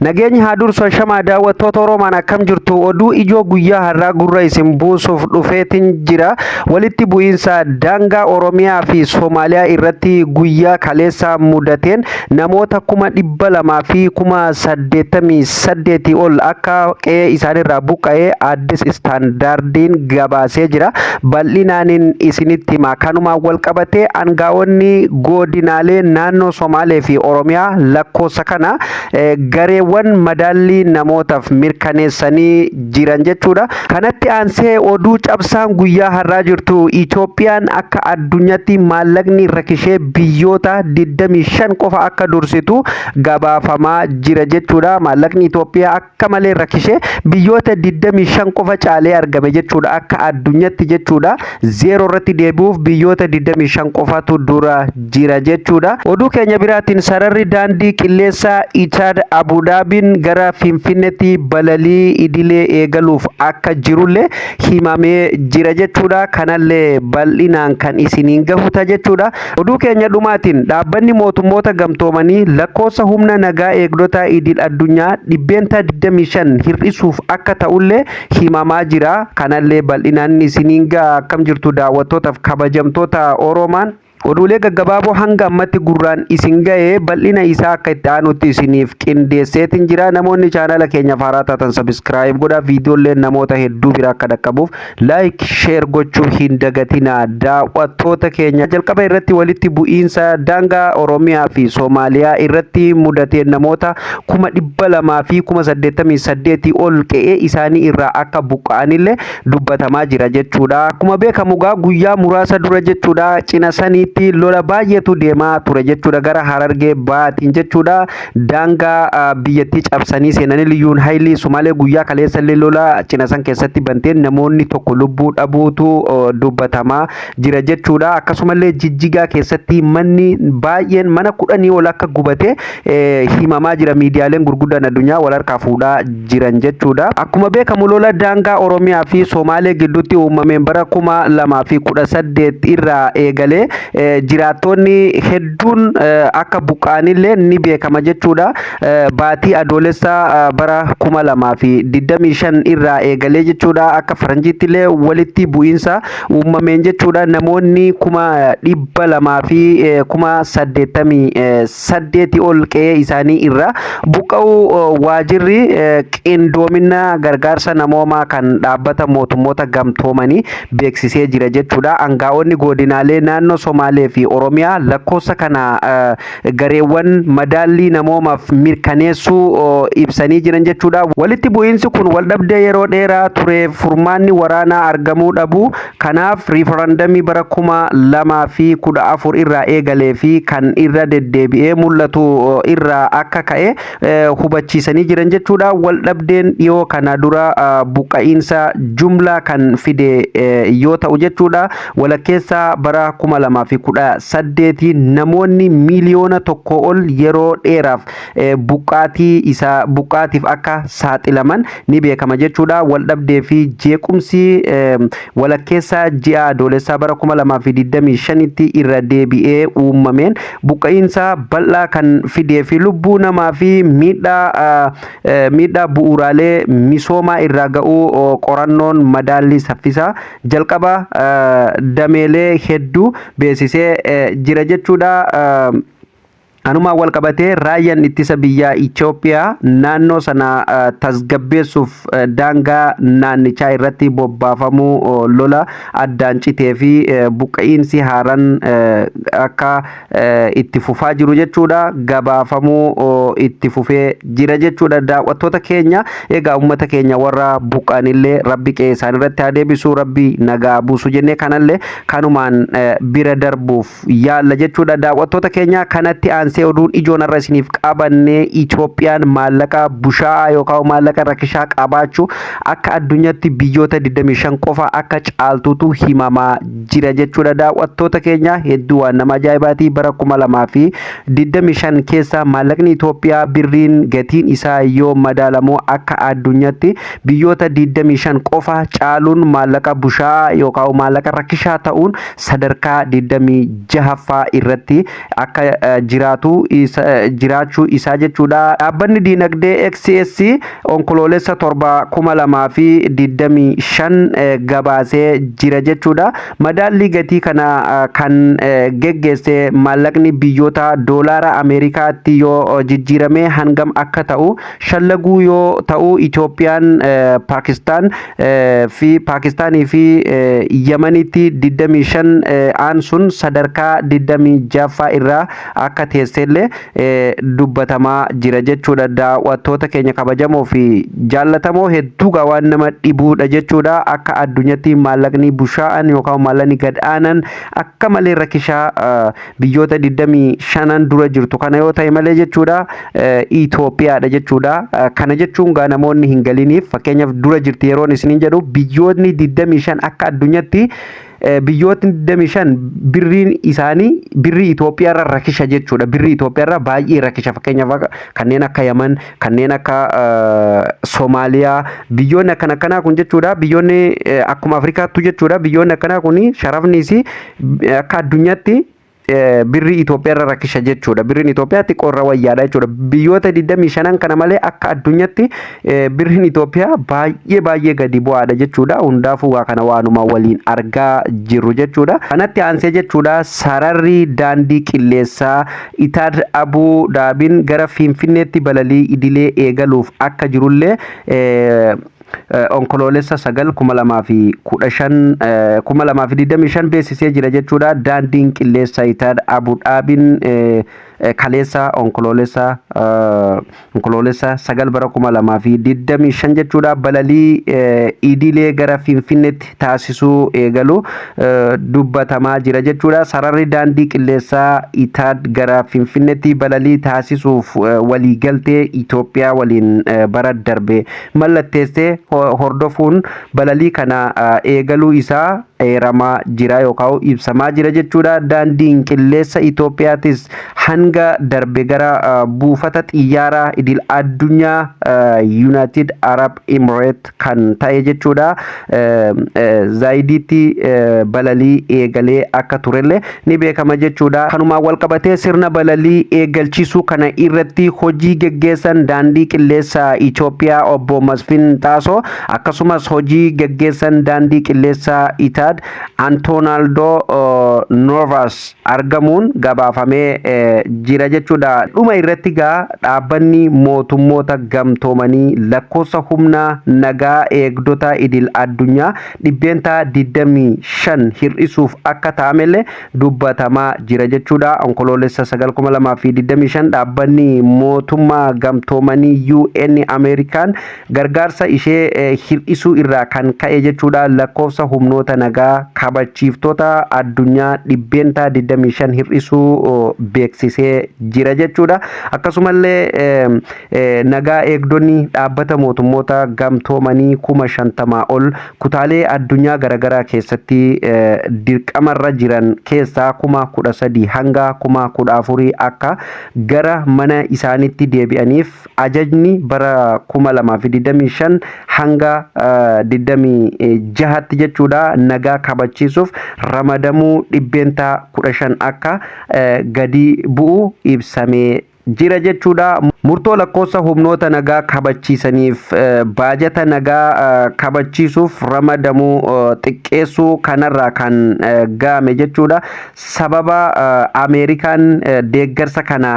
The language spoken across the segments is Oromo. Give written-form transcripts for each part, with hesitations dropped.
Nageenyi haa dursu shamaa daawwattoota Oromaan akkam jirtu oduu ijoo guyyaa har'aa gurra isin buusuuf dhufeetiin jira. Walitti bu'iinsa daangaa Oromiyaa fi Soomaaliyaa irratti guyyaa kaleessaa mudateen namoota 200,000 fi 88,000 ol akka qe'ee isaanirraa buqqa'ee Addis Istaandaardiin gabaasee jira. Bal'inaan isinitti hima. Kanumaan wal qabatee aangaa'onni godinaalee naannoo Somaalee fi Oromiyaa lakkoofsa kana gareewwan madaalii namootaaf mirkaneessanii jiran jechuudha. Kanatti aansee oduu cabsaan guyyaa har'aa jirtu Itoophiyaan akka addunyaatti maallaqni rakkishee biyyoota 25 qofa akka dursitu gabaafamaa jira jechuudha. Maallaqni Itoophiyaa akka malee rakkishee biyyoota 25 qofa caalee argame jechuudha akka addunyaatti jechuudha. Zeeroo irratti deebi'uuf biyyoota 25 qofatu dura jira jechuudha. Oduu keenya biraatiin sararri daandii qilleensaa Itaad Abudaabiin gara Finfinneetti balalii idilee eegaluuf akka jirullee himamee jira jechuudha. Kanallee bal'inaan kan isiniin gahuta jechuudha. Oduu keenya dhumaatiin dhaabbanni mootummoota gamtoomanii lakkoofsa humna nagaa eegdota idil addunyaa 25 hir'isuuf akka ta'ullee himamaa jira. Kanallee bal'inaan isiniin gaha. Akkam jirtu daawwattootaaf kabajamtoota Oromaan. Oduulee gaggabaaboo hanga ammatti gurraan isin ga'ee bal'ina isaa akka itti aanutti isiniif qindeesseetiin jira. Namoonni chaanala keenyaaf haaraa taatan sabiskiraayib godhaa. Viidiyoollee namoota hedduu bira akka dhaqqabuuf laayik sheer gochuu hin dagatinaa. Daawwattoota keenya jalqaba irratti walitti bu'iinsa daangaa Oromiyaa fi Soomaaliyaa irratti mudatee namoota 200,000 fi 88,000 ol qe'ee isaanii irraa akka buqqa'anillee dubbatamaa jira jechuudha. Akkuma beekamu guyyaa muraasa dura jechuudha cina sanii lola baay'eetu deemaa ture jechuudha gara Harargee baatiin jechuudha. Daangaa biyyattii cabsanii seenanii liyyuun haayilii Sumaalee guyyaa kaleessallee lola cina san keessatti banteen namoonni tokko lubbuu dhabuutu dubbatamaa jira jechuudha. Akkasumallee Jijjigaa keessatti manni baay'een mana 10 ol akka gubate himamaa jira. Miidiyaaleen gurguddaan addunyaa wal harkaa fuudhaa jiran jechuudha. Akkuma beekamu lola daangaa Oromiyaa fi Somaalee gidduutti uumameen bara 2018 irraa eegalee jiraattonni hedduun akka buqqa'anillee ni beekama jechuudha. Baatii adoolessaa bara 2025 irraa eegalee jechuudha. Akka faranjiittillee walitti bu'iinsa uumameen jechuudha. Namoonni 200,000 fi 88,000 ol qe'ee isaanii irraa buqqa'uu waajirri qindoomina gargaarsa namoomaa kan dhaabbata mootummoota gamtoomanii beeksisee jira jechuudha. Aangaa'onni godinaalee naannoo Somaalee fi Oromiyaa lakkoofsa kana gareewwan madaalii namoomaaf mirkaneessuu ibsanii jiran jechuudha. Walitti bu'iinsi kun waldhabdee yeroo dheeraa ture furmaanni waraanaa argamuu dhabu. Kanaaf riifarandamii bara 2014 irraa eegalee fi kan irra deddeebi'ee mul'atu irraa akka ka'e hubachiisanii jiran jechuudha. Waldhabdeen dhiyoo kana dura buqqa'iinsa jumlaa kan fide yoo ta'u jechuudha. Walakkeessa bara 2018 namoonni miliyoona 1 ol yeroo dheeraaf buqqaatiif akka saaxilaman ni beekama jechuudha. Waldhabdee fi jeequmsi walakkeessa ji'a adoolessaa bara 2025tti irra deebi'ee uumameen buqqa'iinsa bal'aa kan fidee fi lubbuu namaa fi miidhaa bu'uuraalee misoomaa irraa ga'uu qorannoon madaalii saffisaa jalqaba dameelee hedduu beeksisee jira jechuudha. Anumaan wal qabatee raayyaan ittisa biyyaa Itoophiyaa naannoo sana tasgabbeessuuf daangaa naannichaa irratti bobbaafamuu lola addaan citee fi buqqa'iinsi haaraan akka itti fufaa jiru jechuudha. Gabaafamuu itti fufee jira jechuudha. Daawwattoota keenya egaa uummata keenya warra buqqa'anillee rabbi qe'ee isaan irratti haa deebisu, rabbi nagaa buusu jennee kanallee kanumaan bira darbuuf yaalla jechuudha. Daawwattoota keenya kanatti aansee oduun ijoon irra isiniif qabannee Itoophiyaan maallaqa bushaa'aa yookaan maallaqa rakkishaa qabaachuu akka addunyaatti biyyoota 25 qofa akka caaltuutu himamaa jira jechuudha. Daawwattoota keenya hedduu waan nama ajaa'ibaati. Bara 2025 keessa maallaqni Itoophiyaa Itoophiyaa birriin gatiin isaa yoo madaalamoo akka addunyaatti biyyoota 25 qofa caaluun maallaqa bushaa yookaan maallaqa rakkishaa ta'uun sadarkaa 26ffaa irratti akka jiraachuu isaa jechuudha. Dhaabbanni diinagdee XCS onkoloolessa 7/2025 gabaasee jira jechuudha. Madaalli gatii kana kan geggeesse maallaqni biyyoota doolaara Ameerikaatti yoo jijjiirame hangam akka ta'u shallaguu yoo ta'u Itoophiyaan Paakistaanii fi Yemenitti 25 aansuun sadarkaa 26ffaa irraa akka teessellee dubbatamaa jira jechuudha. Daawwattoota keenya kabajamoo fi jaallatamoo hedduu waan nama dhibuudha jechuudha. Akka addunyaatti maallaqni bushaa'an yookaan maallaqni gad aanan akka malee rakkishaa biyyoota 25 dura jirtu kana yoo ta'e malee jechuudha Itoophiyaadha jechuudha. Kana jechuun gaa namoonni hin galiniif fakkeenyaaf dura jirti yeroon isiniin jedhu biyyoonni 25 akka addunyaatti biyyootni 25 birriin isaanii birrii Itoophiyaa irraa rakkisha jechuudha. Birrii Itoophiyaa irraa baay'ee rakkisha. Fakkeenyaaf kanneen akka Yemen, kanneen akka Soomaaliyaa, biyyoonni akkanaa kun jechuudha. Biyyoonni akkuma Afrikaattu jechuudha. Biyyoonni akkanaa kun sharafnis akka addunyaatti birrii Itoophiyaa irraa rakkisha jechuudha. Birriin Itoophiyaatti qorra wayyaadha jechuudha. Biyyoota 25 kana malee akka addunyaatti birriin Itoophiyaa baay'ee gadi bu'aadha jechuudha. Hundaafuu waa kana waanuma waliin argaa jirru jechuudha. Kanatti aansee jechuudha sararri daandii qilleensaa Itaad Abuu Daabiin gara Finfinneetti balalii idilee eegaluuf akka jirullee onkoloolessa 9/2025 beeksisee jira jechuudha. Daandiin qilleensaa Itaad Abuu Daabiin kaleessa onkoloolessa 9/2025 jechuudha balalii idilee gara Finfinneetti taasisuu eegalu dubbatamaa jira jechuudha. Sararri daandii qilleensaa Itaad gara Finfinneetti balalii taasisuuf waliigaltee Itoophiyaa waliin bara darbe mallatteessee hordofuun balalii kana eegaluu isaa eeramaa jira yookaan ibsamaa jira jechuudha. Daandiin qilleensa Itoophiyaattis hanga darbe gara buufata xiyyaaraa idil addunyaa United Arab Emirates kan ta'e jechuudha. Zaayidiitti balalii eegalee akka turellee ni beekama jechuudha. Kanumaan wal qabatee sirna balalii eegalchiisuu kana irratti hojii geggeessan daandii qilleensa Itoophiyaa obbo Masfin Xaasoo akkasumas hojii geggeessan daandii qilleensa Itaad Antonaldo Novas argamuun gabaafamee jira jechuudha. Dhuma irratti gaa dhaabbanni mootummoota gamtoomanii lakkoofsa humna nagaa eegdota idil addunyaa 25 hir'isuuf akka ta'amellee dubbatamaa jira jechuudha. Onkoloolessa 9/2025 dhaabbanni mootummaa gamtoomanii UN Ameerikaan gargaarsa ishee hir'isuu irraa kan ka'e jechuudha. Lakkoofsa humnoota nagaa kabachiiftota addunyaa 25 hir'isuu beeksisee jira jechuudha. Akkasumallee nagaa eegdonni dhaabbata mootummoota gamtoomanii 50,000 ol kutaalee addunyaa garaagaraa keessatti dirqamarra jiran keessaa 13,000 hanga 14,000 akka gara mana isaaniitti deebi'aniif ajajni bara 2025 hanga 26tti jechuudha nagaa kabachiisuuf ramadamuu 15 akka gadi bu'u ibsamee jira jechuudha. Murtoo lakkoofsa humnoota nagaa kabachiisaniif baajata nagaa kabachiisuuf ramadamuu xiqqeessuu kanarraa kan gaame jechuudha. Sababa Ameerikaan deeggarsa kana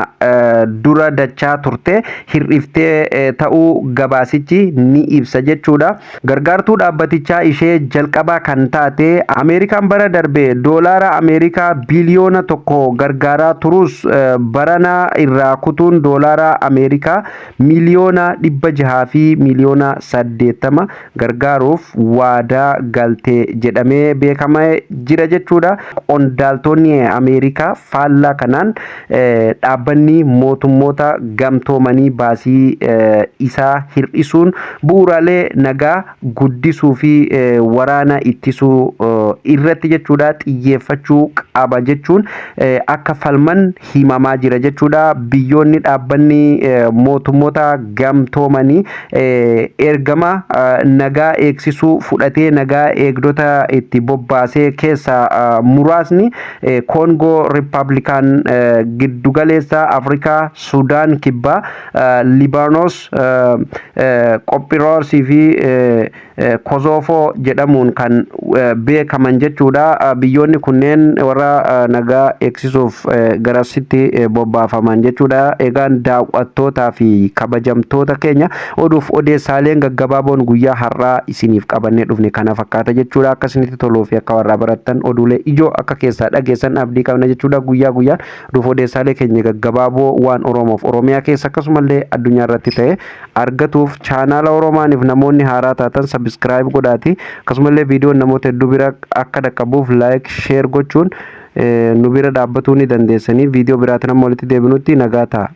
dura dachaa turte hir'iftee ta'uu gabaasichi ni ibsa jechuudha. Gargaartuu dhaabbatichaa ishee jalqabaa kan taate Ameerikaan bara darbe doolaara Ameerikaa biliyoona 1 gargaaraa turus barana irraa kutuun doolaara Ameerikaa miliyoona 600 fi miliyoona 80 gargaaruuf waadaa galtee jedhamee beekamee jira jechuudha. Qondaaltonni Ameerikaa faallaa kanaan dhaabbanni mootummoota gamtoomanii baasii isaa hir'isuun bu'uuraalee nagaa guddisuu fi waraana ittisuu irratti jechuudha xiyyeeffachuu qaba jechuun akka falman himamaa jira jechuudha. biyyoonni dhaabbanni mootummoota gamtoomanii ergama nagaa eegsisuu fudhatee nagaa eegdota itti bobbaasee keessaa muraasni Koongoo Rippaabilikaan giddugaleessa Afrikaa, Sudaan Kibbaa, Libaanos, Qophiroosii fi Kosovo jedhamuun kan beekaman jechuudha. Biyyoonni kunneen warra nagaa eegsisuuf garasitti bobbaafaman jechuudha. Egaan daawwattootaa fi kabajamtoota keenya oduuf odeessaaleen gaggabaaboon guyyaa har'aa isiniif qabannee dhufne kana fakkaata jechuudha. Akka isinitti toluu fi akka warraa barattan oduulee ijoo akka keessaa dhageessan abdii qabna jechuudha. Guyyaa guyyaan oduuf odeessaalee keenya gaggabaaboo waan Oromoof Oromiyaa keessa akkasumallee addunyaa irratti ta'e argatuuf chaanaala Oromaaniif namoonni haaraa taatan sabskiraayib godhaati. Akkasumallee viidiyoon namoota hedduu bira akka dhaqqabuuf laayik sheer gochuun nu bira dhaabbatuu ni dandeessanii. Viidiyoo biraatiin amma walitti deebinutti nagaa ta'a.